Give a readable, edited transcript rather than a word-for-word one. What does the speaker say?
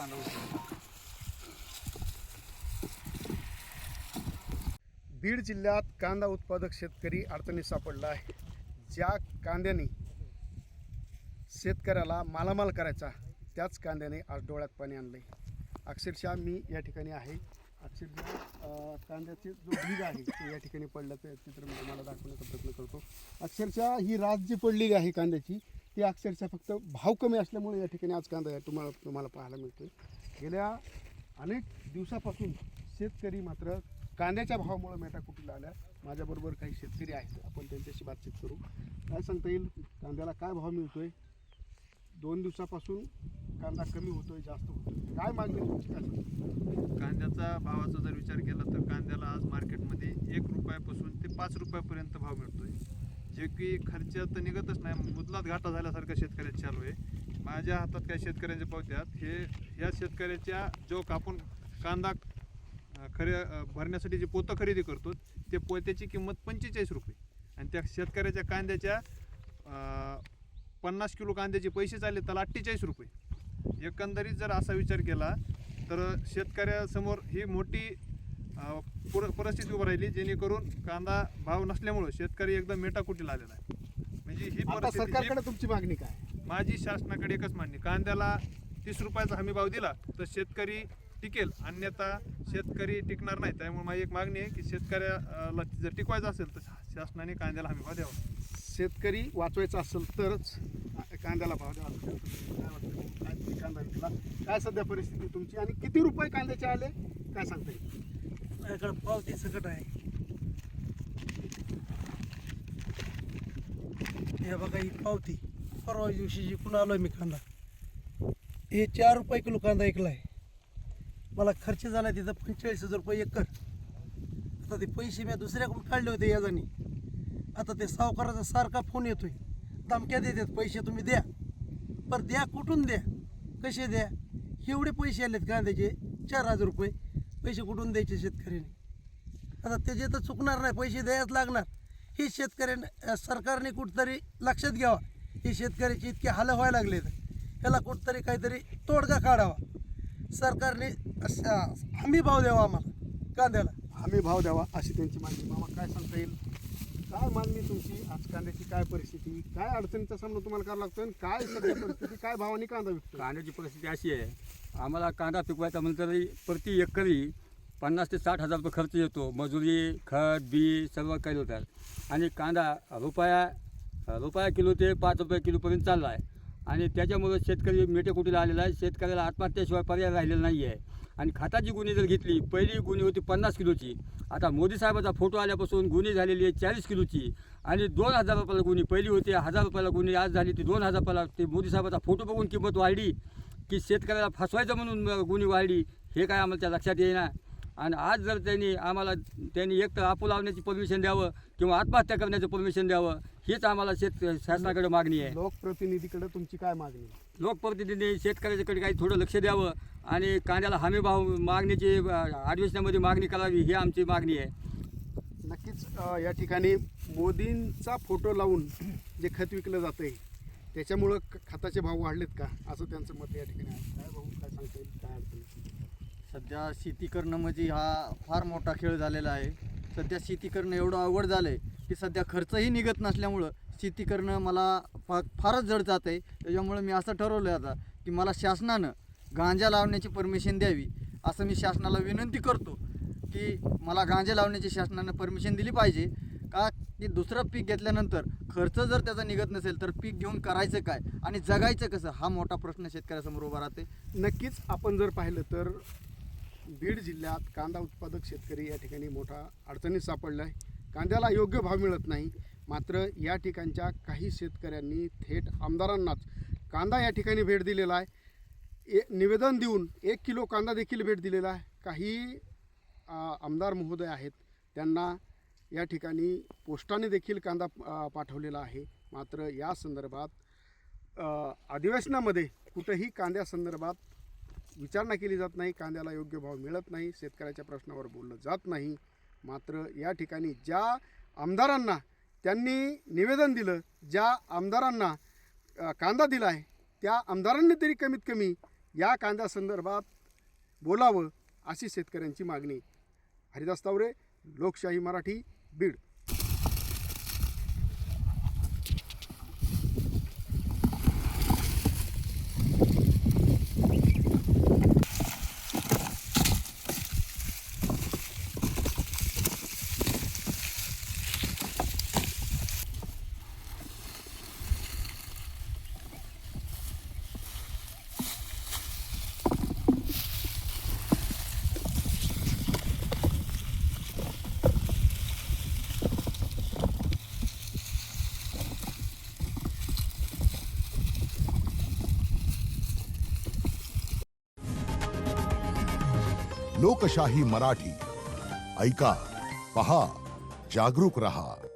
कांदा उचलला. बीड जिल्ह्यात कांदा उत्पादक शेतकरी अडचणीत सापडला आहे. ज्या कांद्याने शेतकऱ्याला मालामाल करायचा त्याच कांद्याने आज डोळ्यात पाणी आणलंय. अक्षरशः मी या ठिकाणी आहे. अक्षरशः कांद्याचे जो ढीग आहे तो या ठिकाणी पडल्याचं चित्र मी तुम्हाला दाखवण्याचा प्रयत्न करतो. अक्षरशः ही रात जी पडलेली आहे कांद्याची ती अक्षरशः फक्त भाव कमी असल्यामुळे या ठिकाणी आज कांदा तुम्हाला पाहायला मिळतोय. गेल्या अनेक दिवसापासून शेतकरी मात्र कांद्याच्या भावामुळे मेटाकुटीला आल्या. माझ्याबरोबर काही शेतकरी आहेत, आपण त्यांच्याशी बातचीत करू. काय सांगता येईल, कांद्याला काय भाव मिळतोय? 2 दिवसापासून कांदा कमी होतोय, जास्त होतोय, काय मागणी तुमची? काय सांगता? कांद्याचा भावाचा जर विचार केला तर कांद्याला आज मार्केटमध्ये 1 रुपयापासून ते 5 रुपयापर्यंत भाव मिळतोय, जे की खर्च तर निघतच नाही. मुदलात घाटा झाल्यासारखं शेतकऱ्याचं चालू आहे. माझ्या हातात काही शेतकऱ्यांचे पावते आहेत. ह्या शेतकऱ्याच्या जो आपण कांदा भरण्यासाठी जे पोतं खरेदी करतो ते पोत्याची किंमत 45 रुपये आणि त्या शेतकऱ्याच्या कांद्याच्या 50 किलो कांद्याचे पैसे चालले त्याला 48 रुपये. एकंदरीत जर असा विचार केला तर शेतकऱ्यासमोर ही मोठी परिस्थिती उभी राहिली, जेणेकरून कांदा भाव नसल्यामुळं शेतकरी एकदम मेटाकुटीला आलेला आहे. म्हणजे ही परिस्थिती. सरकारकडे तुमची मागणी काय? माझी शासनाकडे एकच मागणी, कांद्याला 30 रुपयाचा हमी भाव दिला तर शेतकरी टिकेल, अन्यथा शेतकरी टिकणार नाही. त्यामुळे माझी एक मागणी आहे की शेतकऱ्याला जर टिकवायचं असेल तर शासनाने कांद्याला हमी भाव द्यावा. शेतकरी वाचवायचा असेल तरच कांद्याला भाव द्यावा. काय वाटतं, काय कांदा विकला, काय सध्या परिस्थिती तुमची आणि किती रुपये कांद्याचे आले काय सांगता येईल? माझ्याकडे पावती सकट आहे. हे बघा ही पावती, परवा दिवशी जिंकून आलोय मी कांदा. हे 4 रुपये किलो कांदा ऐकलाय. मला खर्च झाला तिथं 45,000 रुपये एकर. आता ते पैसे मी दुसऱ्याकडून काढले होते याजानी. आता ते सावकाराचा सारखा फोन येतोय, धमक्या देतात पैसे तुम्ही द्या. पर द्या कुठून द्या, कसे द्या? एवढे पैसे आलेत कांद्याचे 4,000 रुपये. पैसे कुठून द्यायचे शेतकऱ्याने? आता त्याचे तर चुकणार नाही, पैसे द्यायच लागणार. हे शेतकऱ्याने सरकारने कुठंतरी लक्षात घ्यावा. हे शेतकऱ्याचे इतके हाल व्हायला लागले तर ह्याला कुठंतरी काहीतरी तोडगा काढावा. सरकारने हमी भाव द्यावा आम्हाला कांद्याला. हमी भाव द्यावा अशी त्यांची मागणी. मामा काय सांगता येईल, काय मागणी तुमची? आज कांद्याची काय परिस्थिती, काय अडचणीचा सामना तुम्हाला करावा लागतो आणि काय सध्या परिस्थिती, काय भावाने कांदा विकतो? कांद्याची परिस्थिती अशी आहे, आम्हाला कांदा पिकवायचा म्हणलं तरी प्रति एकरी 50,000 ते 60,000 रुपये खर्च येतो. मजुरी, खत, बी सर्व काही होतात आणि कांदा रुपया किलो ते 5 रुपये किलोपर्यंत चालला आहे. आणि त्याच्यामुळं शेतकरी मेटेकुटीला आलेला आहे. शेतकऱ्याला आत्महत्येशिवाय पर्याय राहिलेला नाही आहे. आणि खताची गुणी जर घेतली, पहिली गुणी होती 50 किलोची, आता मोदी साहेबाचा फोटो आल्यापासून गुणी झालेली आहे 40 किलोची. आणि 2,000 रुपयाला गुणी पहिली होती, 1,000 रुपयाला गुणी आज झाली ती 2,000 रुपयाला. ते मोदी साहेबाचा फोटो बघून किंमत वाढली की शेतकऱ्याला फसवायचं म्हणून गुणी वाढली, हे काय आम्हाला त्या लक्षात येईना. आणि आज जर त्यांनी एक तर आपू लावण्याची परमिशन द्यावं किंवा आत्महत्या करण्याचं परमिशन द्यावं, हीच आम्हाला शासनाकडे मागणी आहे. लोकप्रतिनिधीकडे तुमची काय मागणी? लोकप्रतिनिधींनी शेतकऱ्याच्याकडे काही थोडं लक्ष द्यावं आणि कांद्याला हमी भाव मागण्याची अधिवेशनामध्ये मागणी करावी, ही आमची मागणी आहे. नक्कीच या ठिकाणी मोदींचा फोटो लावून जे खत विकलं जातं आहे त्याच्यामुळं खताचे भाव वाढलेत का, असं त्यांचं मत या ठिकाणी आहे. काय भाऊ, काय सांगता येईल, काय अडचण? सध्या शेती करणं म्हणजे हा फार मोठा खेळ झालेला आहे. सध्या शेती करणं एवढं अवघड झालं आहे की सध्या खर्चही निघत नसल्यामुळं शेती करणं मला फारच जड जात आहे. त्याच्यामुळं मी असं ठरवलं आता की मला शासनानं गांजा लावण्याची परमिशन द्यावी, असं मी शासनाला विनंती करतो की मला गांजा लावण्याची शासनानं परमिशन दिली पाहिजे. का की दुसरं पीक घेतल्यानंतर खर्च जर त्याचा निघत नसेल तर पीक घेऊन करायचं काय आणि जगायचं कसं, हा मोठा प्रश्न शेतकऱ्यासमोर उभा राहते. नक्कीच आपण जर पाहिलं तर बीड जिल्ह्यात कांदा उत्पादक शेतकरी या ठिकाणी मोठा अडचणीत सापडला आहे. कांद्याला योग्य भाव मिळत नाही. मात्र या ठिकाणच्या काही शेतकऱ्यांनी थेट आमदारांनाच कांदा या ठिकाणी भेट दिलेला आहे. निवेदन देऊन 1 किलो कांदा देखील भेट दिलेला आहे. काही आमदार महोदय आहेत, त्यांना या ठिकाणी पोस्टाने देखील कांदा पाठवलेला आहे. मात्र या संदर्भात अधिवेशनामध्ये कुठंही कांद्यासंदर्भात विचारणा केली जात नाही. कांद्याला योग्य भाव मिळत नाही, शेतकऱ्याच्या प्रश्नावर बोललं जात नाही. मात्र या ठिकाणी ज्या आमदारांना त्यांनी निवेदन दिलं, ज्या आमदारांना कांदा दिला आहे, त्या आमदारांनी तरी कमीत कमी या कांद्यासंदर्भात बोलावं अशी शेतकऱ्यांची मागणी. हरिदास तावरे, लोकशाही मराठी, बीड. लोकशाही मराठी ऐका, पहा, जागरूक रहा.